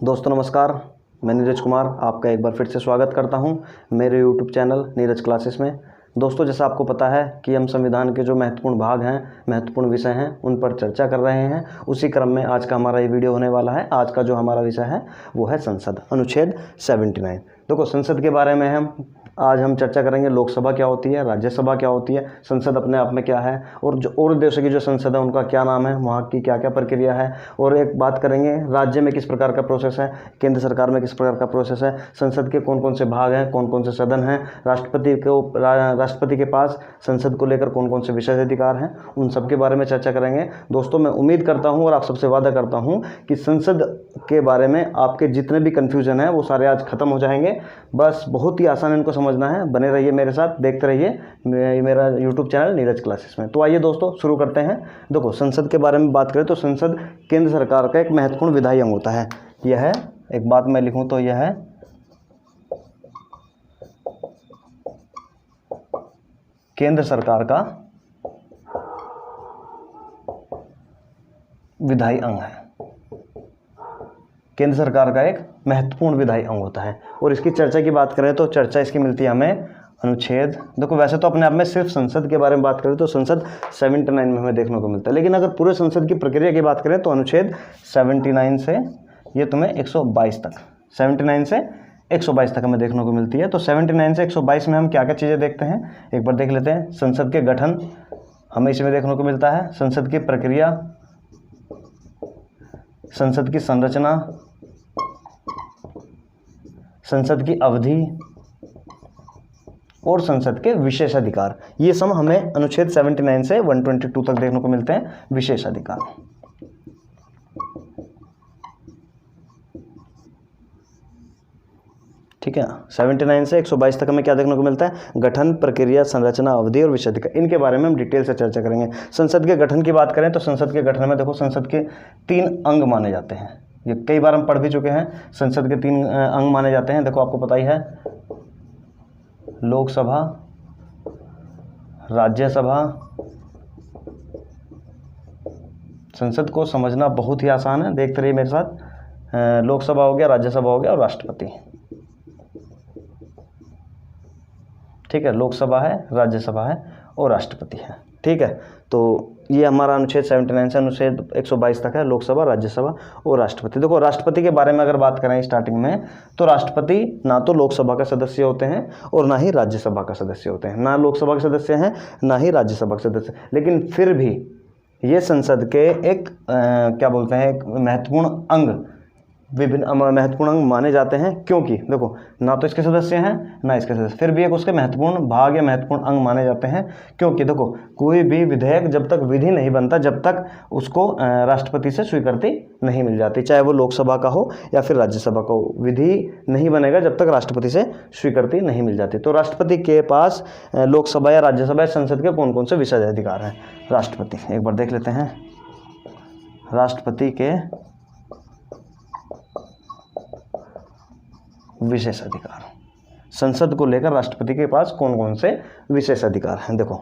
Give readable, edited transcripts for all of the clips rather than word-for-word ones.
दोस्तों नमस्कार, मैं नीरज कुमार आपका एक बार फिर से स्वागत करता हूं मेरे YouTube चैनल नीरज क्लासेस में। दोस्तों जैसा आपको पता है कि हम संविधान के जो महत्वपूर्ण भाग हैं, महत्वपूर्ण विषय हैं, उन पर चर्चा कर रहे हैं। उसी क्रम में आज का हमारा ये वीडियो होने वाला है। आज का जो हमारा विषय है वो है संसद, अनुच्छेद 79। देखो संसद के बारे में आज हम चर्चा करेंगे। लोकसभा क्या होती है, राज्यसभा क्या होती है, संसद अपने आप में क्या है, और जो और देशों की जो संसद है उनका क्या नाम है, वहाँ की क्या क्या प्रक्रिया है। और एक बात करेंगे राज्य में किस प्रकार का प्रोसेस है, केंद्र सरकार में किस प्रकार का प्रोसेस है, संसद के कौन कौन से भाग हैं, कौन कौन से सदन हैं, राष्ट्रपति के पास संसद को लेकर कौन कौन से विशेष अधिकार हैं, उन सब के बारे में चर्चा करेंगे। दोस्तों मैं उम्मीद करता हूँ और आप सबसे वादा करता हूँ कि संसद के बारे में आपके जितने भी कन्फ्यूजन हैं वो सारे आज खत्म हो जाएंगे। बस बहुत ही आसान इनको समझना है। बने रहिए मेरे साथ, देखते रहिए मेरा YouTube चैनल नीरज क्लासेस में। तो आइए दोस्तों शुरू करते हैं। देखो संसद के बारे में बात करें तो संसद केंद्र सरकार का एक महत्वपूर्ण विधायी अंग होता है। यह है, एक बात मैं लिखूं तो यह है केंद्र सरकार का विधायी अंग है। केंद्र सरकार का एक महत्वपूर्ण विधायी अंग होता है। और इसकी चर्चा की बात करें तो चर्चा इसकी मिलती है हमें अनुच्छेद, देखो वैसे तो अपने आप में सिर्फ संसद के बारे में बात करें तो संसद 79 में हमें देखने को मिलता है, लेकिन अगर पूरे संसद की प्रक्रिया की बात करें तो अनुच्छेद 79 से ये तुम्हें 122 तक, 79 से 122 तक हमें देखने को मिलती है। तो 79 से 122 में हम क्या क्या चीज़ें देखते हैं एक बार देख लेते हैं। संसद के गठन हमें इसमें देखने को मिलता है, संसद की प्रक्रिया, संसद की संरचना, संसद की अवधि और संसद के विशेष अधिकार। ये सब हमें अनुच्छेद 79 से 122 तक देखने को मिलते हैं, विशेष अधिकार। ठीक है, 79 से 122 तक हमें क्या देखने को मिलता है, गठन, प्रक्रिया, संरचना, अवधि और विशेष अधिकार। इनके बारे में हम डिटेल से चर्चा करेंगे। संसद के गठन की बात करें तो संसद के गठन में देखो संसद के 3 अंग माने जाते हैं। ये कई बार हम पढ़ भी चुके हैं। संसद के 3 अंग माने जाते हैं, देखो आपको पता ही है, लोकसभा, राज्यसभा। संसद को समझना बहुत ही आसान है, देखते रहिए मेरे साथ। लोकसभा हो गया, राज्यसभा हो गया और राष्ट्रपति। ठीक है, लोकसभा है, राज्यसभा है और राष्ट्रपति है। ठीक है, तो ये हमारा अनुच्छेद 79 से अनुच्छेद 122 तक है, लोकसभा, राज्यसभा और राष्ट्रपति। देखो राष्ट्रपति के बारे में अगर बात करें स्टार्टिंग में, तो राष्ट्रपति ना तो लोकसभा का सदस्य होते हैं और ना ही राज्यसभा का सदस्य होते हैं, ना लोकसभा के सदस्य हैं ना ही राज्यसभा के सदस्य, लेकिन फिर भी ये संसद के एक क्या बोलते हैं, एक महत्वपूर्ण अंग, विभिन्न महत्वपूर्ण अंग माने जाते हैं। क्योंकि देखो ना तो इसके सदस्य हैं ना इसके सदस्य, फिर भी एक उसके महत्वपूर्ण भाग या महत्वपूर्ण अंग माने जाते हैं। क्योंकि देखो कोई भी विधेयक जब तक विधि नहीं बनता, जब तक उसको राष्ट्रपति से स्वीकृति नहीं मिल जाती, चाहे वो लोकसभा का हो या फिर राज्यसभा का हो, विधि नहीं बनेगा जब तक राष्ट्रपति से स्वीकृति नहीं मिल जाती। तो राष्ट्रपति के पास लोकसभा या राज्यसभा या संसद के कौन कौन से विशेष अधिकार हैं। राष्ट्रपति एक बार देख लेते हैं, राष्ट्रपति के विशेष अधिकार। संसद को लेकर राष्ट्रपति के पास कौन कौन से विशेष अधिकार हैं। देखो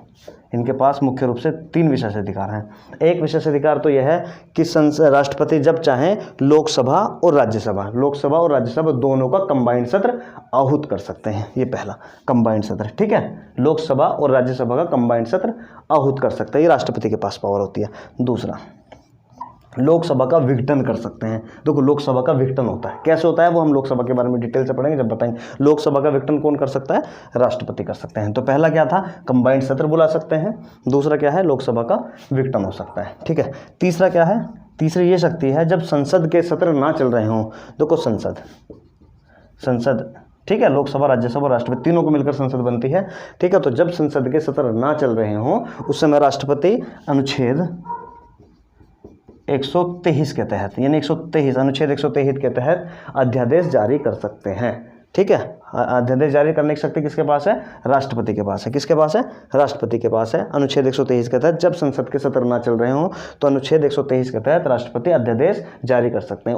इनके पास मुख्य रूप से 3 विशेष अधिकार हैं। एक विशेष अधिकार तो यह है कि राष्ट्रपति जब चाहें लोकसभा और राज्यसभा दोनों का कंबाइंड सत्र आहूत कर सकते हैं। ये पहला कंबाइंड सत्र, ठीक है, लोकसभा और राज्यसभा का कंबाइंड सत्र आहूत कर सकते हैं, ये राष्ट्रपति के पास पावर होती है। दूसरा, लोकसभा का विघटन कर सकते हैं। देखो लोकसभा का विघटन होता है, कैसे होता है वो हम लोकसभा के बारे में डिटेल से पढ़ेंगे जब बताएंगे। लोकसभा का विघटन कौन कर सकता है, राष्ट्रपति कर सकते हैं। तो पहला क्या था, कंबाइंड सत्र बुला सकते हैं। दूसरा क्या है, लोकसभा का विघटन हो सकता है। ठीक है, तीसरा क्या है, तीसरी ये शक्ति है जब संसद के सत्र ना चल रहे हों। देखो संसद ठीक है, लोकसभा, राज्यसभा, राष्ट्रपति तीनों को मिलकर संसद बनती है। ठीक है, तो जब संसद के सत्र ना चल रहे हों उस समय राष्ट्रपति अनुच्छेद 123 के तहत, यानी 123 अनुच्छेद 123 के तहत अध्यादेश जारी कर सकते हैं। ठीक है, अध्यादेश जारी करने की शक्ति किसके पास है, राष्ट्रपति के पास है। किसके पास है, राष्ट्रपति के पास है। अनुच्छेद 123 के तहत जब संसद के सत्र ना चल रहे हों तो अनुच्छेद 123 के तहत राष्ट्रपति अध्यादेश जारी कर सकते हैं।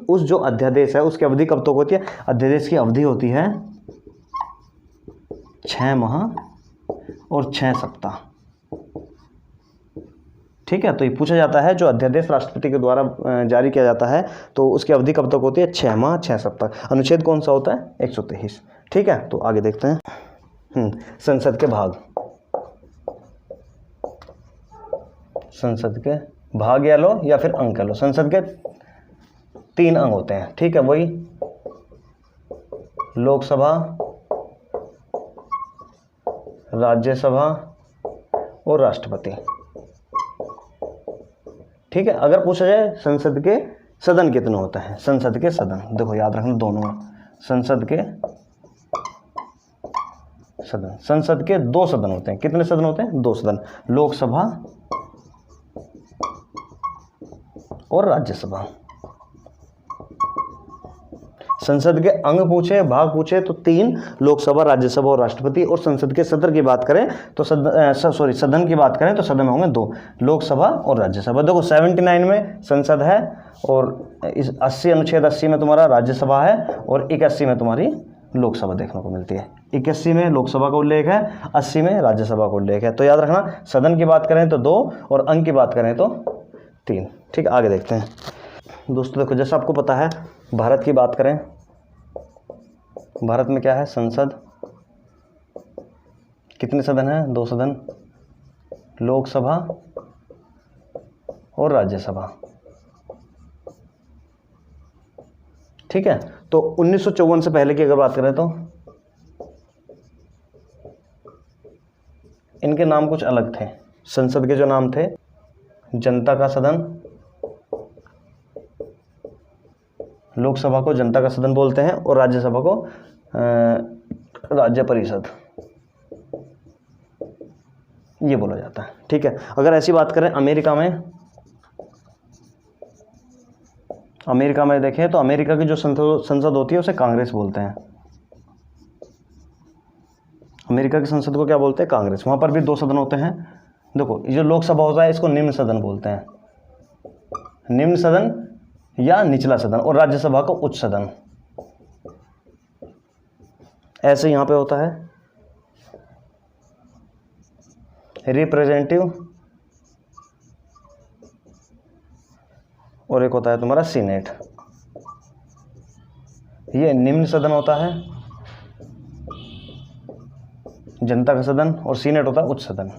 उस जो अध्यादेश है उसकी अवधि कब तक होती है, अध्यादेश की अवधि होती है 6 माह और 6 सप्ताह। ठीक है, तो ये पूछा जाता है जो अध्यादेश राष्ट्रपति के द्वारा जारी किया जाता है तो उसकी अवधि कब तक होती है? 6 माह 6 सप्ताह। अनुच्छेद कौन सा होता है? 123। ठीक है, तो आगे देखते हैं। संसद के भाग, संसद के भाग या लो या फिर अंग कह लो। संसद के 3 अंग होते हैं, ठीक है, वही लोकसभा, राज्यसभा और राष्ट्रपति। ठीक है, अगर पूछा जाए संसद के सदन कितने होते हैं? संसद के सदन, देखो याद रखना दोनों, संसद के सदन, संसद के 2 सदन होते हैं। कितने सदन होते हैं? 2 सदन, लोकसभा और राज्यसभा। संसद के अंग पूछे, भाग पूछे तो 3, लोकसभा, राज्यसभा और राष्ट्रपति। और संसद के सदन की बात करें तो सदन की बात करें तो सदन में होंगे 2, लोकसभा और राज्यसभा। देखो 79 में संसद है और इस 80 अनुच्छेद 80 में तुम्हारा राज्यसभा है और 81 में तुम्हारी लोकसभा देखने को मिलती है। 81 में लोकसभा का उल्लेख है, 80 में राज्यसभा का उल्लेख है। तो याद रखना, सदन की बात करें तो 2 और अंग की बात करें तो 3। ठीक, आगे देखते हैं दोस्तों। देखो जैसा आपको पता है, भारत की बात करें, भारत में क्या है? संसद, कितने सदन हैं? 2 सदन, लोकसभा और राज्यसभा। ठीक है, तो 1954 से पहले की अगर बात करें तो इनके नाम कुछ अलग थे। संसद के जो नाम थे, जनता का सदन, लोकसभा को जनता का सदन बोलते हैं और राज्यसभा को राज्य परिषद ये बोला जाता है। ठीक है, अगर ऐसी बात करें अमेरिका में देखें तो अमेरिका की जो संसद होती है उसे कांग्रेस बोलते हैं। अमेरिका की संसद को क्या बोलते हैं? कांग्रेस। वहां पर भी 2 सदन होते हैं। देखो ये जो लोकसभा होता है इसको निम्न सदन बोलते हैं, निम्न सदन या निचला सदन, और राज्यसभा को उच्च सदन। ऐसे यहां पे होता है रिप्रेजेंटेटिव और एक होता है तुम्हारा सीनेट। ये निम्न सदन होता है, जनता का सदन, और सीनेट होता है उच्च सदन।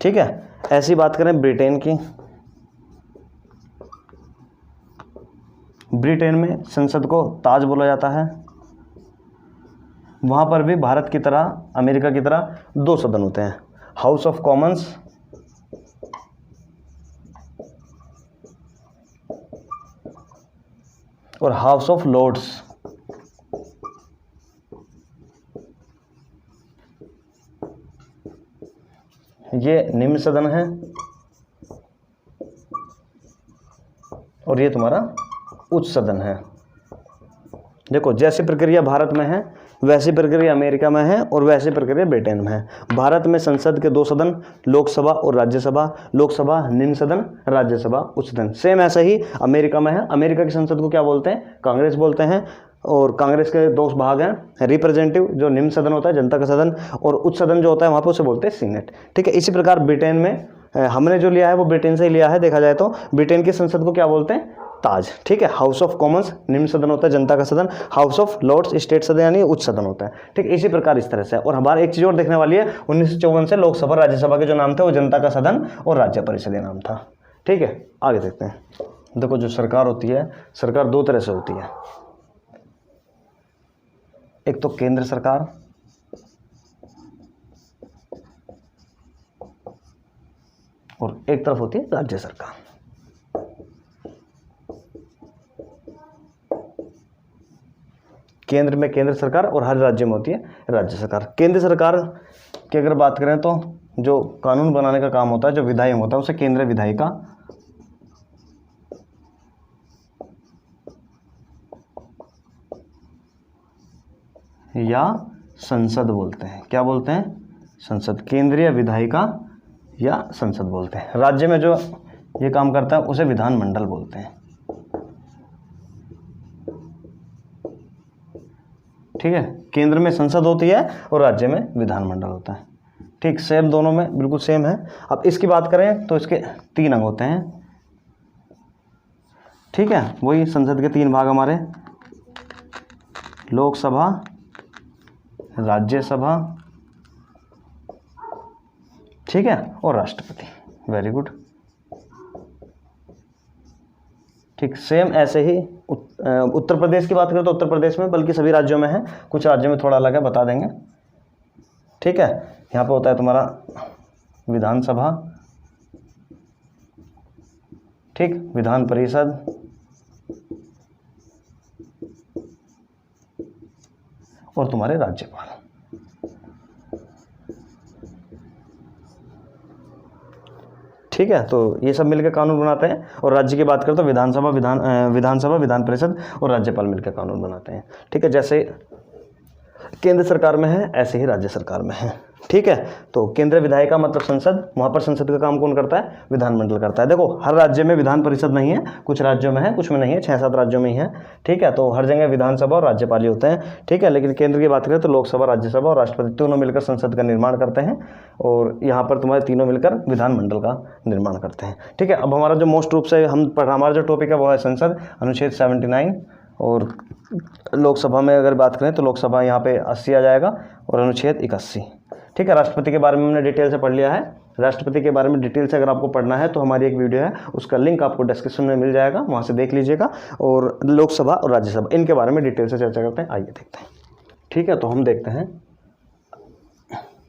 ठीक है, ऐसी बात करें ब्रिटेन की, ब्रिटेन में संसद को ताज बोला जाता है। वहां पर भी भारत की तरह, अमेरिका की तरह 2 सदन होते हैं, हाउस ऑफ कॉमन्स और हाउस ऑफ लॉर्ड्स। ये निम्न सदन है और ये तुम्हारा उच्च सदन है। देखो जैसी प्रक्रिया भारत में है वैसी प्रक्रिया अमेरिका में है और वैसी प्रक्रिया ब्रिटेन में है। भारत में संसद के 2 सदन, लोकसभा और राज्यसभा, लोकसभा निम्न सदन, राज्यसभा उच्च सदन। सेम ऐसा ही अमेरिका में है। अमेरिका की संसद को क्या बोलते हैं? कांग्रेस बोलते हैं। और कांग्रेस के 2 भाग हैं, रिप्रेजेंटेटिव जो निम्न सदन होता है, जनता का सदन, और उच्च सदन जो होता है वहाँ पर उसे बोलते हैं सीनेट। ठीक है, इसी प्रकार ब्रिटेन में हमने जो लिया है वो ब्रिटेन से ही लिया है। देखा जाए तो ब्रिटेन की संसद को क्या बोलते हैं? ताज। ठीक है, हाउस ऑफ कॉमन्स निम्न सदन होता है, जनता का सदन, हाउस ऑफ लॉर्ड्स स्टेट सदन यानी उच्च सदन होता है। ठीक, इसी प्रकार इस तरह से। और हमारा एक चीज और देखने वाली है, 1954 से लोकसभा राज्यसभा के जो नाम थे वो जनता का सदन और राज्य परिषद नाम था। ठीक है, आगे देखते हैं। देखो जो सरकार होती है, सरकार 2 तरह से होती है। एक तो केंद्र सरकार और एक तरफ होती है राज्य सरकार। केंद्र में केंद्र सरकार और हर राज्य में होती है राज्य सरकार। केंद्र सरकार की अगर बात करें तो जो कानून बनाने का काम होता है, जो विधायक होता है, उसे केंद्रीय विधायिका या संसद बोलते हैं। क्या बोलते हैं? संसद। केंद्रीय विधायिका या संसद बोलते हैं। राज्य में जो ये काम करता है उसे विधानमंडल बोलते हैं। ठीक है, केंद्र में संसद होती है और राज्य में विधानमंडल होता है। ठीक। ठीक, सेम दोनों में बिल्कुल सेम है। अब इसकी बात करें तो इसके 3 अंग होते हैं, ठीक है। वही संसद के 3 भाग हमारे, लोकसभा, राज्यसभा, ठीक है, और राष्ट्रपति। Very good. ठीक, सेम ऐसे ही उत्तर प्रदेश की बात करें तो उत्तर प्रदेश में, बल्कि सभी राज्यों में है, कुछ राज्यों में थोड़ा अलग है, बता देंगे, ठीक है। यहाँ पे होता है तुम्हारा विधानसभा, ठीक, विधान परिषद, और तुम्हारे राज्यपाल। ठीक है, तो ये सब मिलकर कानून बनाते हैं। और राज्य की बात करें तो विधानसभा, विधान परिषद और राज्यपाल मिलकर कानून बनाते हैं, ठीक है। जैसे केंद्र सरकार में है ऐसे ही राज्य सरकार में है, ठीक है। तो केंद्र विधायिका मतलब संसद, वहाँ पर संसद का काम कौन करता है? विधानमंडल करता है। देखो हर राज्य में विधान परिषद नहीं है, कुछ राज्यों में है, कुछ में नहीं है, 6-7 राज्यों में ही है, ठीक है। तो हर जगह विधानसभा और राज्यपाल ही होते हैं, ठीक है। लेकिन केंद्र की बात करें तो लोकसभा, राज्यसभा और राष्ट्रपति तीनों मिलकर संसद का निर्माण करते हैं, और यहाँ पर तुम्हारे तीनों मिलकर विधानमंडल का निर्माण करते हैं, ठीक है। अब हमारा जो मोस्ट रूप से हमारा जो टॉपिक है वो है संसद, अनुच्छेद 79। और लोकसभा में अगर बात करें तो लोकसभा यहाँ पे 80 आ जाएगा, और अनुच्छेद 81, ठीक है। राष्ट्रपति के बारे में हमने डिटेल से पढ़ लिया है। राष्ट्रपति के बारे में डिटेल से अगर आपको पढ़ना है तो हमारी एक वीडियो है, उसका लिंक आपको डिस्क्रिप्शन में मिल जाएगा, वहाँ से देख लीजिएगा। और लोकसभा और राज्यसभा इनके बारे में डिटेल से चर्चा करते हैं, आइए देखते हैं, ठीक है। तो हम देखते हैं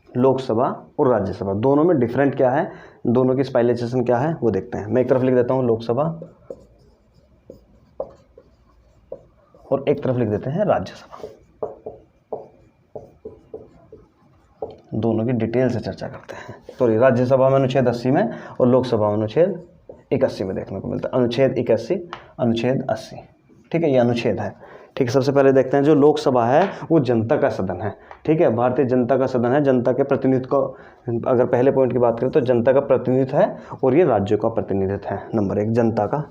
लोकसभा और राज्यसभा दोनों में डिफरेंट क्या है, दोनों की स्पेशलाइजेशन क्या है वो देखते हैं। मैं एक तरफ लिख देता हूँ लोकसभा और एक तरफ लिख देते हैं राज्यसभा, दोनों की डिटेल से चर्चा करते हैं। तो राज्यसभा में अनुच्छेद 80 में और लोकसभा में अनुच्छेद 81 में देखने को मिलता है। अनुच्छेद 81, अनुच्छेद 80, ठीक है, ये अनुच्छेद है, ठीक है। सबसे पहले देखते हैं जो लोकसभा है वो जनता का सदन है, ठीक है, भारतीय जनता का सदन है, जनता के प्रतिनिधित्व को अगर पहले पॉइंट की बात करें तो जनता का प्रतिनिधित्व है, और ये राज्यों का प्रतिनिधित्व है। नंबर 1 जनता का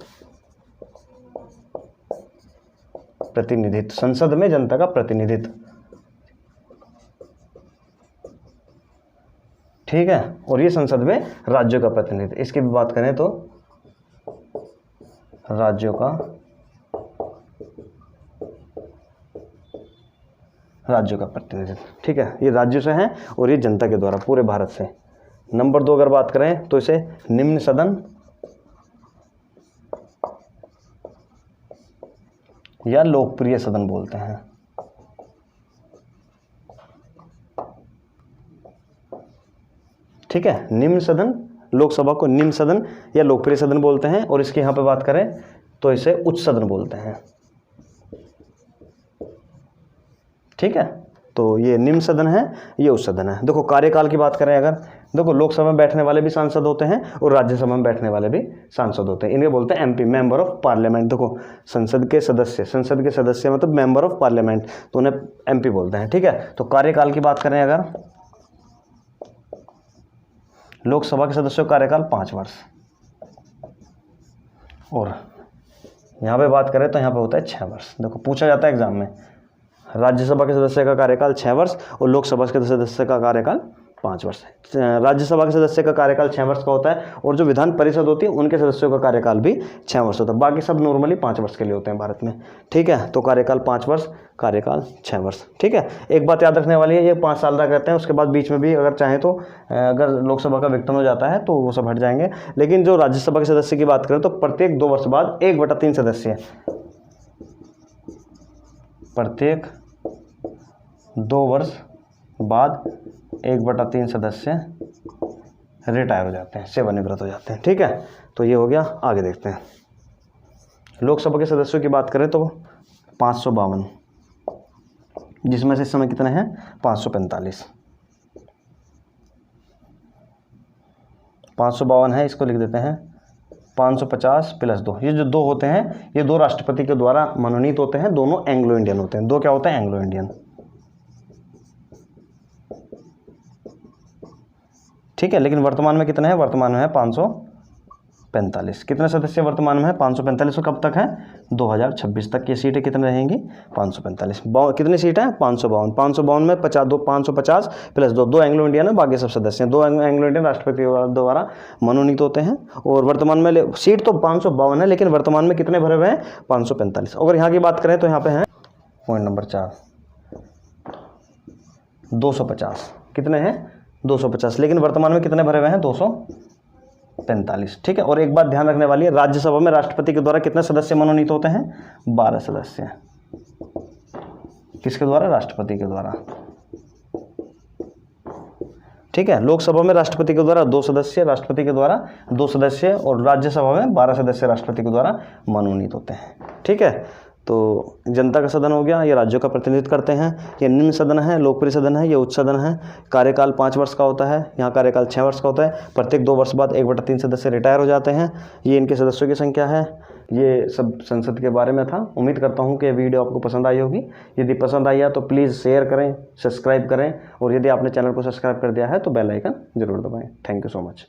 प्रतिनिधित्व, संसद में जनता का प्रतिनिधित्व, ठीक है। और ये संसद में राज्यों का प्रतिनिधित्व, इसकी भी बात करें तो राज्यों का प्रतिनिधित्व, ठीक है। ये राज्यों से हैं और ये जनता के द्वारा पूरे भारत से। नंबर 2 अगर बात करें तो इसे निम्न सदन या लोकप्रिय सदन बोलते हैं, ठीक है। निम्न सदन, लोकसभा को निम्न सदन या लोकप्रिय सदन बोलते हैं, और इसकी यहाँ पे बात करें तो इसे उच्च सदन बोलते हैं, ठीक है। तो ये निम्न सदन है, ये उच्च सदन है। देखो कार्यकाल की बात करें अगर, देखो लोकसभा में बैठने वाले भी सांसद होते हैं और राज्यसभा में बैठने वाले भी सांसद होते हैं, इन्हें बोलते हैं एमपी, मेंबर ऑफ पार्लियामेंट। देखो संसद के सदस्य मतलब मेंबर ऑफ पार्लियामेंट, तो उन्हें एमपी बोलते हैं, ठीक है। तो कार्यकाल की बात करें अगर, लोकसभा के सदस्यों का कार्यकाल 5 वर्ष, और यहाँ पे बात करें तो यहाँ पे होता है 6 वर्ष। देखो पूछा जाता है एग्जाम में, राज्यसभा के सदस्य का कार्यकाल 6 वर्ष और लोकसभा के सदस्य का कार्यकाल 5 वर्ष है। राज्यसभा के सदस्य का कार्यकाल 6 वर्ष का होता है, और जो विधान परिषद होती है उनके सदस्यों का कार्यकाल भी 6 वर्ष होता है। बाकी सब नॉर्मली 5 वर्ष के लिए होते हैं भारत में, ठीक है। तो कार्यकाल 5 वर्ष, कार्यकाल 6 वर्ष, ठीक है। एक बात याद रखने वाली है, ये 5 साल तक रहते हैं, उसके बाद बीच में भी अगर चाहें तो अगर लोकसभा का विघटन हो जाता है तो वो सब हट जाएंगे। लेकिन जो राज्यसभा के सदस्य की बात करें तो प्रत्येक 2 वर्ष बाद 1/3 सदस्य, प्रत्येक 2 वर्ष बाद 1/3 सदस्य रिटायर हो जाते हैं, सेवानिवृत्त हो जाते हैं, ठीक है। तो ये हो गया। आगे देखते हैं लोकसभा के सदस्यों की बात करें तो 552, जिसमें से इस समय कितने हैं 545, 552 है, इसको लिख देते हैं 550 + 2। ये जो 2 होते हैं ये 2 राष्ट्रपति के द्वारा मनोनीत होते हैं, दोनों एंग्लो इंडियन होते हैं। 2 क्या होते हैं? एंग्लो इंडियन, ठीक है। लेकिन वर्तमान में कितने हैं? वर्तमान में है 545। कितने सदस्य वर्तमान में है? 545। कब तक है? 2026 तक। ये सीटें कितने रहेंगी? 545। कितनी सीटें हैं? 552। 552 में 550 प्लस 2 एंग्लो इंडियन है, बाकी सब सदस्य हैं। 2 एंग्लो इंडियन राष्ट्रपति द्वारा मनोनीत होते हैं। और वर्तमान में सीट तो 552 है, लेकिन वर्तमान में कितने भरे हुए हैं? 545। अगर यहाँ की बात करें तो यहाँ पे हैं पॉइंट नंबर 4 250। कितने हैं? 250, लेकिन वर्तमान में कितने भरे हुए हैं? 245। ठीक है। और एक बात ध्यान रखने वाली है, राज्यसभा में राष्ट्रपति के द्वारा कितने सदस्य मनोनीत होते हैं? 12 सदस्य। किसके द्वारा? राष्ट्रपति के द्वारा। ठीक है। लोकसभा में राष्ट्रपति के द्वारा 2 सदस्य, राष्ट्रपति के द्वारा 2 सदस्य, और राज्यसभा में 12 सदस्य राष्ट्रपति के द्वारा मनोनीत होते हैं। ठीक है। तो जनता का सदन हो गया, ये राज्यों का प्रतिनिधित्व करते हैं। ये निम्न सदन है, लोकप्रिय सदन है, ये उच्च सदन है। कार्यकाल 5 वर्ष का होता है, यहाँ कार्यकाल 6 वर्ष का होता है। प्रत्येक 2 वर्ष बाद 1/3 सदस्य रिटायर हो जाते हैं। ये इनके सदस्यों की संख्या है। ये सब संसद के बारे में था। उम्मीद करता हूँ कि वीडियो आपको पसंद आई होगी। यदि पसंद आई है तो प्लीज़ शेयर करें, सब्सक्राइब करें, और यदि आपने चैनल को सब्सक्राइब कर दिया है तो बेल आइकन जरूर दबाएं। Thank you so much.